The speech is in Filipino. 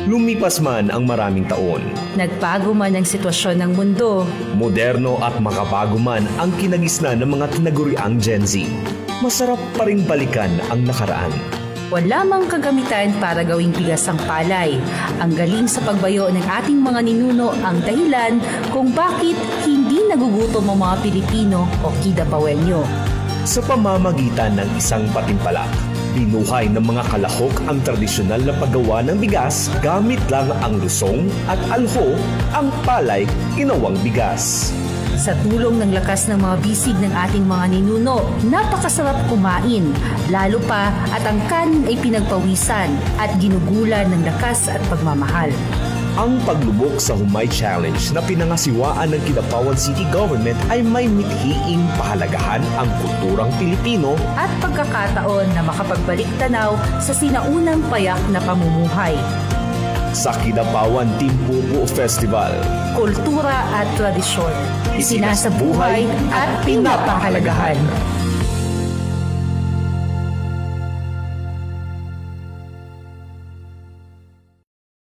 Lumipas man ang maraming taon, nagbago man ang sitwasyon ng mundo, moderno at makabago man ang kinagisnan ng mga tinaguriang Gen Z, masarap pa ring balikan ang nakaraan. wala mang kagamitan para gawing bigas ang palay. Ang galing sa pagbayo ng ating mga ninuno ang dahilan kung bakit hindi nagugutom ang mga Pilipino o Kidapawenyo. Sa pamamagitan ng isang patimpalak, binuhay ng mga kalahok ang tradisyonal na paggawa ng bigas gamit lang ang lusong at alho, ang palay ginawang bigas. Sa tulong ng lakas ng mga bisig ng ating mga ninuno, napakasarap kumain, lalo pa at ang kanin ay pinagpawisan at ginugulan ng lakas at pagmamahal. Ang paglubok sa Humay Challenge na pinangasiwaan ng Kidapawan City Government ay may mithiing pahalagahan ang kulturang Pilipino at pagkakataon na makapagbalik tanaw sa sinaunang payak na pamumuhay. Sa Kidapawan Timpupu Festival, kultura at tradisyon, sinasabuhay at pinapahalagahan.